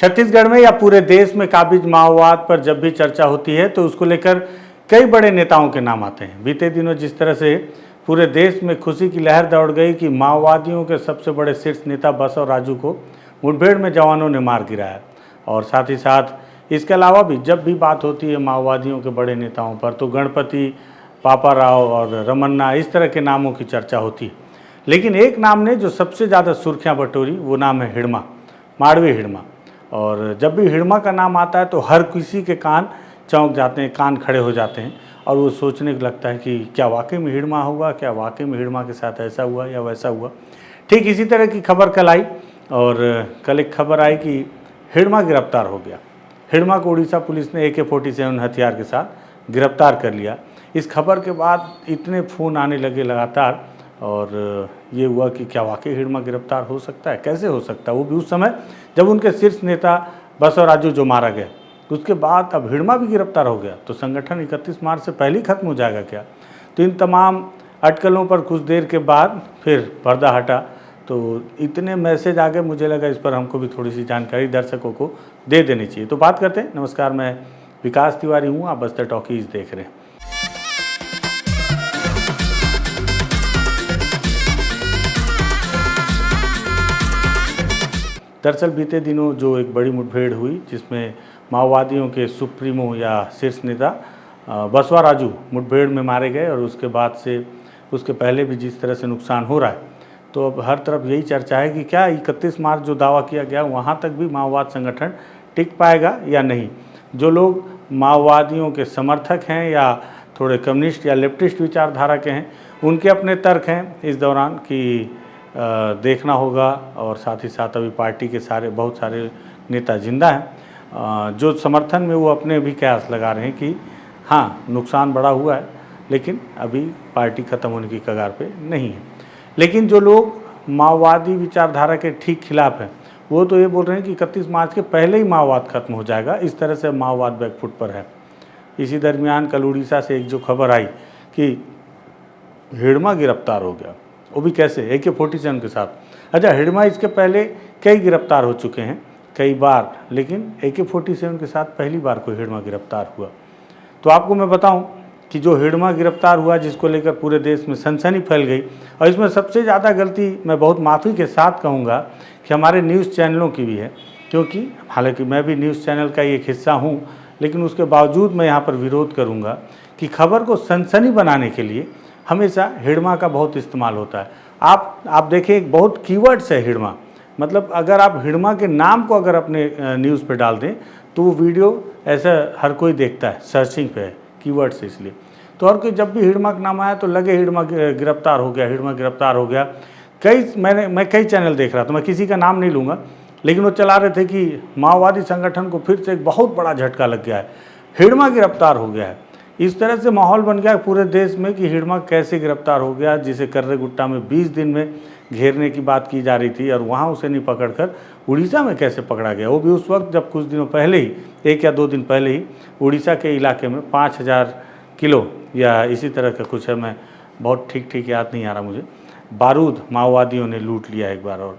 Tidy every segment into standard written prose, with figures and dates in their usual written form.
छत्तीसगढ़ में या पूरे देश में काबिज माओवाद पर जब भी चर्चा होती है तो उसको लेकर कई बड़े नेताओं के नाम आते हैं। बीते दिनों जिस तरह से पूरे देश में खुशी की लहर दौड़ गई कि माओवादियों के सबसे बड़े शीर्ष नेता बसव राजू को मुठभेड़ में जवानों ने मार गिराया, और साथ ही साथ इसके अलावा भी जब भी बात होती है माओवादियों के बड़े नेताओं पर तो गणपति, पापा राव और रमन्ना, इस तरह के नामों की चर्चा होती है। लेकिन एक नाम ने जो सबसे ज़्यादा सुर्खियाँ बटोरी वो नाम है हिड़मा, माड़वी हिड़मा। और जब भी हिड़मा का नाम आता है तो हर किसी के कान चौंक जाते हैं, कान खड़े हो जाते हैं और वो सोचने को लगता है कि क्या वाकई में हिड़मा होगा, क्या वाकई में हिड़मा के साथ ऐसा हुआ या वैसा हुआ। ठीक इसी तरह की खबर कल आई, और कल एक खबर आई कि हिड़मा गिरफ्तार हो गया। हिड़मा को उड़ीसा पुलिस ने AK-47 हथियार के साथ गिरफ्तार कर लिया। इस खबर के बाद इतने फ़ोन आने लगे लगातार, और ये हुआ कि क्या वाकई हिड़मा गिरफ्तार हो सकता है, कैसे हो सकता है, वो भी उस समय जब उनके शीर्ष नेता बसव राजू जो मारा गया। उसके बाद अब हिड़मा भी गिरफ्तार हो गया तो संगठन 31 मार्च से पहले ही खत्म हो जाएगा क्या। तो इन तमाम अटकलों पर कुछ देर के बाद फिर पर्दा हटा, तो इतने मैसेज आ गए, मुझे लगा इस पर हमको भी थोड़ी सी जानकारी दर्शकों को दे देनी चाहिए। तो बात करते हैं। नमस्कार, मैं विकास तिवारी हूँ, आप बस्तर टॉकीज देख रहे हैं। दरअसल बीते दिनों जो एक बड़ी मुठभेड़ हुई जिसमें माओवादियों के सुप्रीमो या शीर्ष नेता बसवा राजू मुठभेड़ में मारे गए, और उसके बाद से उसके पहले भी जिस तरह से नुकसान हो रहा है, तो अब हर तरफ यही चर्चा है कि क्या 31 मार्च जो दावा किया गया वहाँ तक भी माओवाद संगठन टिक पाएगा या नहीं। जो लोग माओवादियों के समर्थक हैं या थोड़े कम्युनिस्ट या लेफ्टिस्ट विचारधारा के हैं, उनके अपने तर्क हैं इस दौरान कि देखना होगा, और साथ ही साथ अभी पार्टी के बहुत सारे नेता जिंदा हैं जो समर्थन में वो अपने भी कयास लगा रहे हैं कि हाँ नुकसान बड़ा हुआ है लेकिन अभी पार्टी ख़त्म होने की कगार पे नहीं है। लेकिन जो लोग माओवादी विचारधारा के ठीक खिलाफ हैं वो तो ये बोल रहे हैं कि 31 मार्च के पहले ही माओवाद खत्म हो जाएगा, इस तरह से माओवाद बैकफुट पर है। इसी दरमियान कल उड़ीसा से एक जो खबर आई कि हिड़मा गिरफ्तार हो गया, वो भी कैसे, AK-47 के साथ। अच्छा, हिड़मा इसके पहले कई गिरफ्तार हो चुके हैं कई बार, लेकिन AK-47 के साथ पहली बार कोई हिड़मा गिरफ्तार हुआ। तो आपको मैं बताऊं कि जो हिड़मा गिरफ्तार हुआ जिसको लेकर पूरे देश में सनसनी फैल गई, और इसमें सबसे ज़्यादा गलती मैं बहुत माफ़ी के साथ कहूँगा कि हमारे न्यूज़ चैनलों की भी है, क्योंकि हालांकि मैं भी न्यूज़ चैनल का एक हिस्सा हूँ, लेकिन उसके बावजूद मैं यहाँ पर विरोध करूँगा कि खबर को सनसनी बनाने के लिए हमेशा हिड़मा का बहुत इस्तेमाल होता है। आप देखें, एक बहुत कीवर्ड्स है हिड़मा, मतलब अगर आप हिड़मा के नाम को अगर अपने न्यूज़ पे डाल दें तो वो वीडियो ऐसा हर कोई देखता है, सर्चिंग पे है कीवर्ड्स, इसलिए तो हर कोई जब भी हिड़मा का नाम आया तो लगे हिड़मा गिरफ्तार हो गया, हिड़मा गिरफ्तार हो गया। मैं कई चैनल देख रहा था, मैं किसी का नाम नहीं लूँगा, लेकिन वो चला रहे थे कि माओवादी संगठन को फिर से एक बहुत बड़ा झटका लग गया है, हिड़मा गिरफ्तार हो गया है। इस तरह से माहौल बन गया पूरे देश में कि हिड़मा कैसे गिरफ्तार हो गया, जिसे कर्रेगुट्टा में 20 दिन में घेरने की बात की जा रही थी, और वहाँ उसे नहीं पकड़कर उड़ीसा में कैसे पकड़ा गया, वो भी उस वक्त जब कुछ दिनों पहले ही, 1 या 2 दिन पहले ही उड़ीसा के इलाके में 5000 किलो या इसी तरह का कुछ है, मैं बहुत ठीक याद नहीं आ रहा मुझे, बारूद माओवादियों ने लूट लिया एक बार। और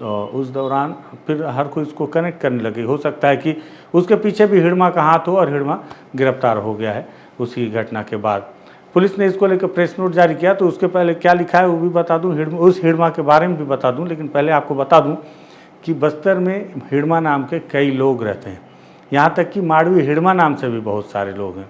उस दौरान फिर हर कोई इसको कनेक्ट करने लगे, हो सकता है कि उसके पीछे भी हिड़मा का हाथ हो और हिड़मा गिरफ्तार हो गया है उसी घटना के बाद। पुलिस ने इसको लेकर प्रेस नोट जारी किया, तो उसके पहले क्या लिखा है वो भी बता दूं, उस हिड़मा के बारे में भी बता दूं, लेकिन पहले आपको बता दूं कि बस्तर में हिड़मा नाम के कई लोग रहते हैं, यहाँ तक कि माड़वी हिड़मा नाम से भी बहुत सारे लोग हैं।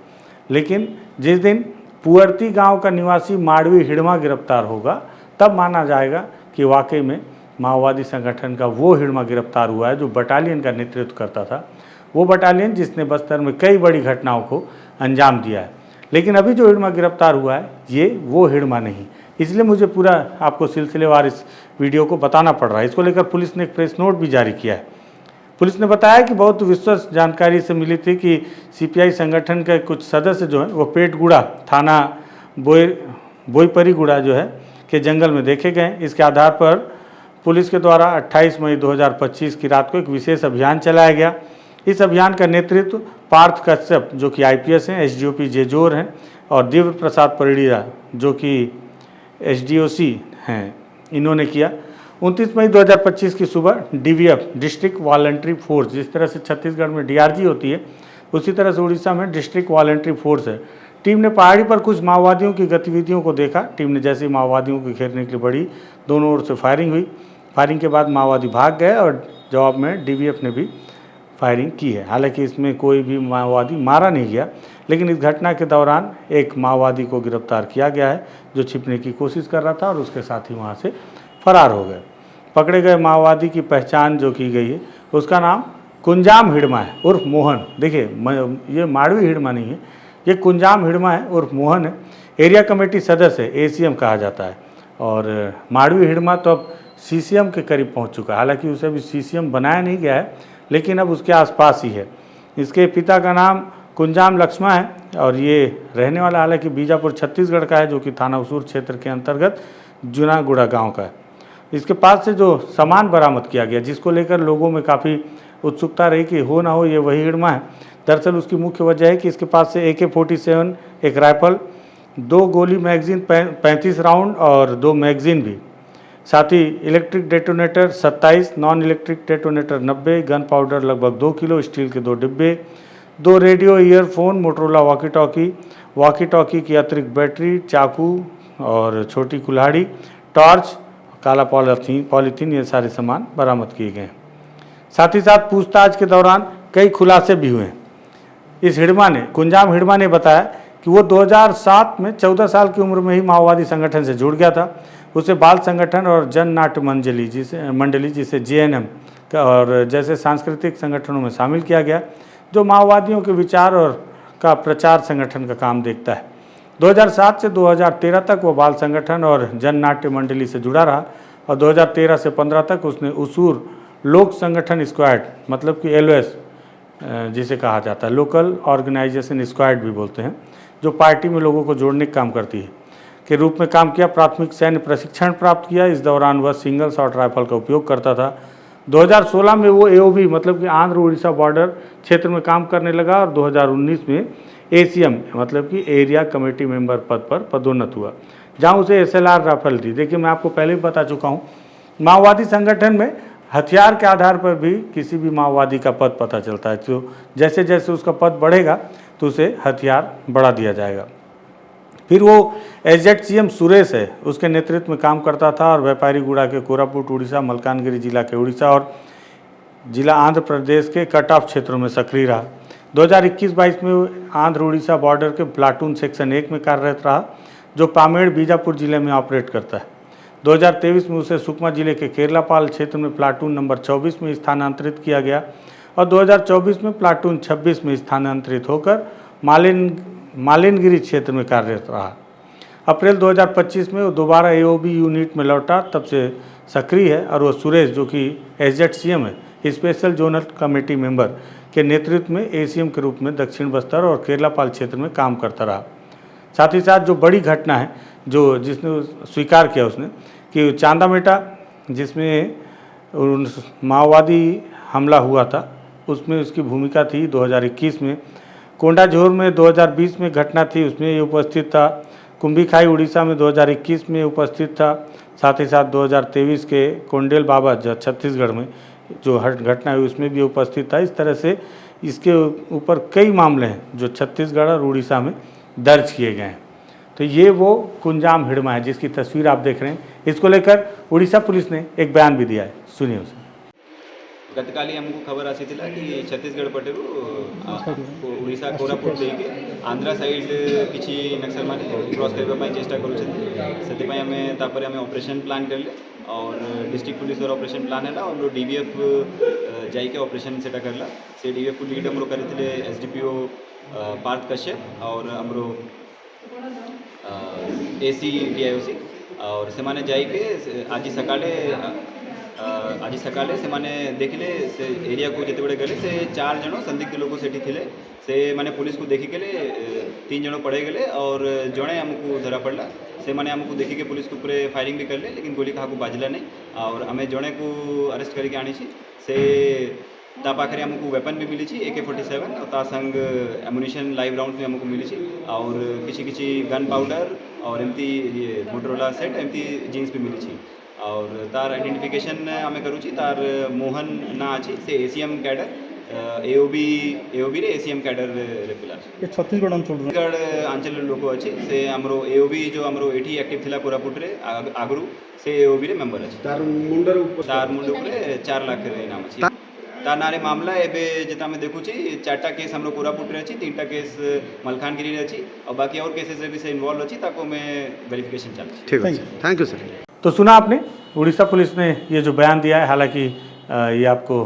लेकिन जिस दिन पुअर्ती गाँव का निवासी माड़वी हिड़मा गिरफ्तार होगा तब माना जाएगा कि वाकई में माओवादी संगठन का वो हिड़मा गिरफ्तार हुआ है जो बटालियन का नेतृत्व करता था, वो बटालियन जिसने बस्तर में कई बड़ी घटनाओं को अंजाम दिया है। लेकिन अभी जो हिड़मा गिरफ्तार हुआ है ये वो हिड़मा नहीं, इसलिए मुझे पूरा आपको सिलसिलेवार इस वीडियो को बताना पड़ रहा है। इसको लेकर पुलिस ने एक प्रेस नोट भी जारी किया है। पुलिस ने बताया कि बहुत विश्वस्त जानकारी से मिली थी कि CPI संगठन के कुछ सदस्य जो हैं वो पेटगुड़ा थाना बोईपरीगुड़ा जो है के जंगल में देखे गए। इसके आधार पर पुलिस के द्वारा 28 मई 2025 की रात को एक विशेष अभियान चलाया गया। इस अभियान का नेतृत्व पार्थ कश्यप जो कि IPS हैं, SDOP जेजोर हैं, और दिव्य प्रसाद परिड़िया जो कि SDOC हैं, इन्होंने किया। 29 मई 2025 की सुबह डीवीएफ डिस्ट्रिक्ट वॉलंटरी फोर्स, जिस तरह से छत्तीसगढ़ में डीआरजी होती है उसी तरह से उड़ीसा में डिस्ट्रिक्ट वॉलंटरी फोर्स है। टीम ने पहाड़ी पर कुछ माओवादियों की गतिविधियों को देखा। टीम ने जैसे ही माओवादियों को घेरने के लिए बढ़ी, दोनों ओर से फायरिंग हुई। फायरिंग के बाद माओवादी भाग गए और जवाब में डीवीएफ ने भी फायरिंग की है। हालांकि इसमें कोई भी माओवादी मारा नहीं गया, लेकिन इस घटना के दौरान एक माओवादी को गिरफ्तार किया गया है जो छिपने की कोशिश कर रहा था और उसके साथ ही वहाँ से फरार हो गए। पकड़े गए माओवादी की पहचान जो की गई है उसका नाम कुंजाम हिड़मा है उर्फ मोहन। देखिए ये माड़वी हिड़मा नहीं है, ये कुंजाम हिड़मा है उर्फ मोहन है। एरिया कमेटी सदस्य है, एसीएम कहा जाता है। और माड़वी हिड़मा तो अब सीसीएम के करीब पहुंच चुका है। हालांकि उसे अभी सीसीएम बनाया नहीं गया है, लेकिन अब उसके आसपास ही है। इसके पिता का नाम कुंजाम लक्ष्मा है और ये रहने वाला हालांकि बीजापुर छत्तीसगढ़ का है, जो कि थाना उसूर क्षेत्र के अंतर्गत जुनागुड़ा गाँव का है। इसके पास से जो सामान बरामद किया गया, जिसको लेकर लोगों में काफ़ी उत्सुकता रही कि हो ना हो ये वही हिड़मा है। दरअसल उसकी मुख्य वजह है कि इसके पास से AK-47 एक राइफल, 2 गोली मैगजीन 35 राउंड और 2 मैगजीन भी, साथ ही electric detonator 27, non electric detonator 90, gunpowder लगभग 2 किलो, स्टील के 2 डिब्बे, 2 radio earphone, Motorola walkie talkie की अतिरिक्त बैटरी, चाकू और छोटी कुल्हाड़ी, टॉर्च, काला पॉलीथीन ये सारे सामान बरामद किए गए हैं। साथ ही साथ पूछताछ के दौरान कई खुलासे भी हुए हैं। इस हिड़मा ने, कुंजाम हिड़मा ने बताया कि वो 2007 में 14 साल की उम्र में ही माओवादी संगठन से जुड़ गया था। उसे बाल संगठन और जन नाट्य मंडली जिसे JNM और जैसे सांस्कृतिक संगठनों में शामिल किया गया, जो माओवादियों के विचार और का प्रचार संगठन का काम देखता है। 2007 से 2013 तक वो बाल संगठन और जन नाट्य मंडली से जुड़ा रहा और 2013 से 15 तक उसने उसूर लोक संगठन स्क्वाड, मतलब कि LOS जिसे कहा जाता है, लोकल ऑर्गेनाइजेशन स्क्वाड भी बोलते हैं, जो पार्टी में लोगों को जोड़ने का काम करती है, के रूप में काम किया। प्राथमिक सैन्य प्रशिक्षण प्राप्त किया। इस दौरान वह सिंगल शॉट राइफल का उपयोग करता था। 2016 में वो AOB मतलब कि आंध्र उड़ीसा बॉर्डर क्षेत्र में काम करने लगा और 2019 में ACM मतलब कि एरिया कमेटी मेंबर पद पर पदोन्नत हुआ, जहां उसे SLR राइफल दी। देखिए मैं आपको पहले भी बता चुका हूँ, माओवादी संगठन में हथियार के आधार पर भी किसी भी माओवादी का पद पता चलता है। तो जैसे जैसे उसका पद बढ़ेगा तो उसे हथियार बढ़ा दिया जाएगा। फिर वो SZCM सुरेश है, उसके नेतृत्व में काम करता था और व्यापारी गुड़ा के कोरापुट उड़ीसा, मलकानगिरी जिला के उड़ीसा और जिला आंध्र प्रदेश के कट ऑफ क्षेत्रों में सक्रिय रहा। 2021-22 में आंध्र उड़ीसा बॉर्डर के प्लाटून सेक्शन 1 में कार्यरत रहा, जो पामेड़ बीजापुर जिले में ऑपरेट करता है। 2023 में उसे सुकमा जिले के केरलापाल क्षेत्र में प्लाटून नंबर 24 में स्थानांतरित किया गया और 2024 में प्लाटून 26 में स्थानांतरित होकर मालिनगिरी क्षेत्र में कार्यरत रहा। अप्रैल 2025 में वो दोबारा AOB यूनिट में लौटा, तब से सक्रिय है और वो सुरेश, जो कि SZCM है, स्पेशल जोनल कमेटी मेंबर के नेतृत्व में ACM के रूप में दक्षिण बस्तर और केरलापाल क्षेत्र में काम करता रहा। साथ ही साथ जो बड़ी घटना है जिसने स्वीकार किया उसने कि चांदामेटा जिसमें माओवादी हमला हुआ था, उसमें उसकी भूमिका थी 2021 में। कोंडाझोर में 2020 में घटना थी, उसमें ये उपस्थित था। कुंभीखाई उड़ीसा में 2021 में उपस्थित था। साथ ही साथ 2023 के कोंडेल बाबा छत्तीसगढ़ में जो घटना हुई उसमें भी उपस्थित था। इस तरह से इसके ऊपर कई मामले हैं जो छत्तीसगढ़ और उड़ीसा में दर्ज किए गए हैं। तो ये वो कुंजाम हिड़मा है जिसकी तस्वीर आप देख रहे हैं। इसको लेकर उड़ीसा पुलिस ने एक बयान भी दिया है, सुनिए उसे। गतकाली हमको खबर आसीथिला कि छत्तीसगढ़ पटेरू उड़ीसा कोरापुट देके आंध्रा साइड किसी नक्सल माने क्रॉस करबा पाई चेष्टा करूछथि। सेति पाई हमें तापर हमें ऑपरेशन प्लान करले और डिस्ट्रिक्ट पुलिस और ऑपरेशन प्लान है और DVF जाई के ऑपरेशन सेटा करला। से DVF को लीड हमरो करथिले SDPO पार्थ कश्यप और हमरो AC DIOC और से माने जाई के आज सकाले से माने देखिले से एरिया को जिते बड़े गले से 4 जन संदिग्ध लोग सेठी थिले से माने पुलिस को देखी गले 3 जन पड़े गले और जड़े हमको धरा पड़ला। से माने हमको देखी के पुलिस के ऊपर फायरिंग भी करले, लेकिन गोली कहा को बाजला नहीं और हमें जड़े को अरेस्ट करके आनी से ता पाखे हमको वेपन भी मिली AK-47 और ता संग एमुनिशन लाइव राउंड भी हमको मिली और किसी गन पाउडर और एमती मोटरोला सेट एमती जीन्स भी मिली और तार आइडेंटिफिकेशन आमे करूची तार मोहन ना अछि से एसीएम कैडर एओबी रे एसीएम कैडर रे पिला ये छत्तीसगढ़ अंचल छत्तीसगढ़ अंचल लोक अछि से हमरो एओबी जो हमरो एठी एक्टिव थिला कोरापुट रे आगरू से एओबी रे मेंबर अछि तार मुंड ऊपर 4 लाख रे इनाम अछि तार नारे मामला एबे जेता में देखुची 4टा केस हमरो कोरापुट रे अछि 3टा केस मलकानगिरी रे अछि और बाकी और केसेस रे भी से इन्वॉल्व अछि ताको में वेरिफिकेशन चल अछि ठीक है, थैंक यू सर। तो सुना आपने, उड़ीसा पुलिस ने ये जो बयान दिया है, हालांकि ये आपको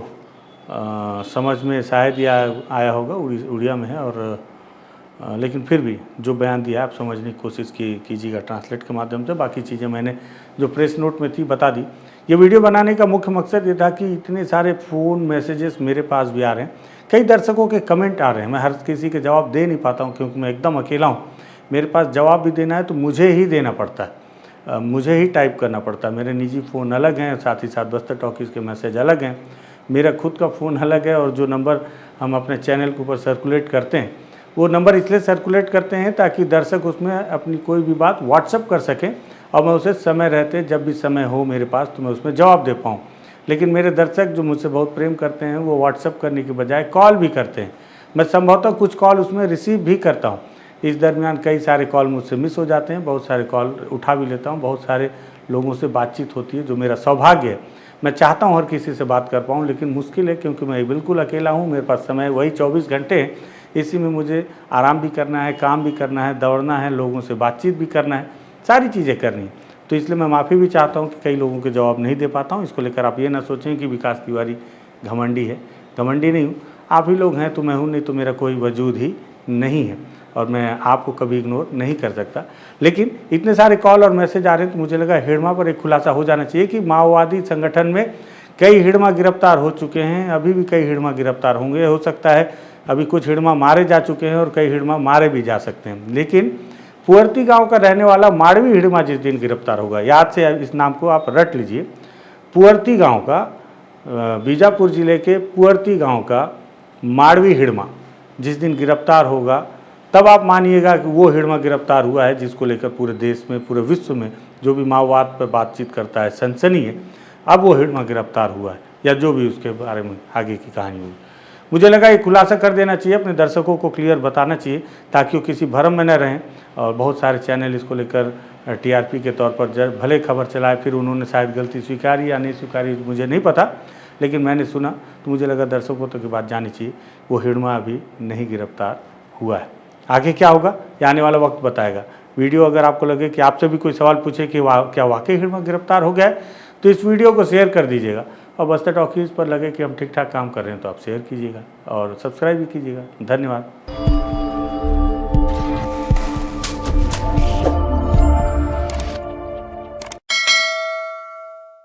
समझ में शायद ये आया होगा, उड़िया में है और लेकिन फिर भी जो बयान दिया है आप समझने की कोशिश कीजिएगा ट्रांसलेट के माध्यम से। बाकी चीज़ें मैंने जो प्रेस नोट में थी बता दी। ये वीडियो बनाने का मुख्य मकसद ये था कि इतने सारे फ़ोन मैसेजेस मेरे पास भी आ रहे हैं, कई दर्शकों के कमेंट आ रहे हैं, मैं हर किसी के जवाब दे नहीं पाता हूँ क्योंकि मैं एकदम अकेला हूँ। मेरे पास जवाब भी देना है तो मुझे ही देना पड़ता है, मुझे ही टाइप करना पड़ता है। मेरे निजी फ़ोन अलग हैं, साथ ही साथ बस्तर टॉकीज़ के मैसेज अलग हैं, मेरा खुद का फ़ोन अलग है और जो नंबर हम अपने चैनल के ऊपर सर्कुलेट करते हैं वो नंबर इसलिए सर्कुलेट करते हैं ताकि दर्शक उसमें अपनी कोई भी बात व्हाट्सअप कर सकें और मैं उसे समय रहते जब भी समय हो मेरे पास तो मैं उसमें जवाब दे पाऊँ। लेकिन मेरे दर्शक जो मुझसे बहुत प्रेम करते हैं वो व्हाट्सअप करने के बजाय कॉल भी करते हैं। मैं संभवतः कुछ कॉल उसमें रिसीव भी करता हूँ। इस दरमियान कई सारे कॉल मुझसे मिस हो जाते हैं, बहुत सारे कॉल उठा भी लेता हूँ, बहुत सारे लोगों से बातचीत होती है जो मेरा सौभाग्य है। मैं चाहता हूँ हर किसी से बात कर पाऊँ लेकिन मुश्किल है क्योंकि मैं बिल्कुल अकेला हूँ, मेरे पास समय वही 24 घंटे हैं। इसी में मुझे आराम भी करना है, काम भी करना है, दौड़ना है, लोगों से बातचीत भी करना है, सारी चीज़ें करनी है। तो इसलिए मैं माफ़ी भी चाहता हूँ कि कई लोगों के जवाब नहीं दे पाता हूँ। इसको लेकर आप ये ना सोचें कि विकास तिवारी घमंडी है, घमंडी नहीं हूँ। आप ही लोग हैं तो मैं हूँ, नहीं तो मेरा कोई वजूद ही नहीं है और मैं आपको कभी इग्नोर नहीं कर सकता। लेकिन इतने सारे कॉल और मैसेज आ रहे हैं तो मुझे लगा हिड़मा पर एक खुलासा हो जाना चाहिए कि माओवादी संगठन में कई हिड़मा गिरफ्तार हो चुके हैं, अभी भी कई हिड़मा गिरफ्तार होंगे। हो सकता है अभी कुछ हिड़मा मारे जा चुके हैं और कई हिड़मा मारे भी जा सकते हैं। लेकिन पुअर्ती गांव का रहने वाला माड़वी हिड़मा जिस दिन गिरफ्तार होगा, याद से इस नाम को आप रट लीजिए, पुअर्ती गांव का, बीजापुर जिले के पुअर्ती गांव का माड़वी हिड़मा जिस दिन गिरफ्तार होगा तब आप मानिएगा कि वो हिड़मा गिरफ्तार हुआ है जिसको लेकर पूरे देश में, पूरे विश्व में जो भी माओवाद पर बातचीत करता है सनसनी है, अब वो हिड़मा गिरफ्तार हुआ है या जो भी उसके बारे में आगे की कहानी हुई। मुझे लगा ये खुलासा कर देना चाहिए, अपने दर्शकों को क्लियर बताना चाहिए ताकि वो किसी भ्रम में न रहें। और बहुत सारे चैनल इसको लेकर टीआरपी के तौर पर भले खबर चलाए, फिर उन्होंने शायद गलती स्वीकारी या नहीं स्वीकारी मुझे नहीं पता, लेकिन मैंने सुना तो मुझे लगा दर्शकों तक की बात जानी चाहिए। वो हिड़मा अभी नहीं गिरफ्तार हुआ है। आगे क्या होगा ये आने वाला वक्त बताएगा। वीडियो अगर आपको लगे कि आपसे भी कोई सवाल पूछे कि क्या वाकई हिड़मा गिरफ्तार हो गया है तो इस वीडियो को शेयर कर दीजिएगा और बस्तर टॉकीज़ पर लगे कि हम ठीक ठाक काम कर रहे हैं तो आप शेयर कीजिएगा और सब्सक्राइब भी कीजिएगा। धन्यवाद।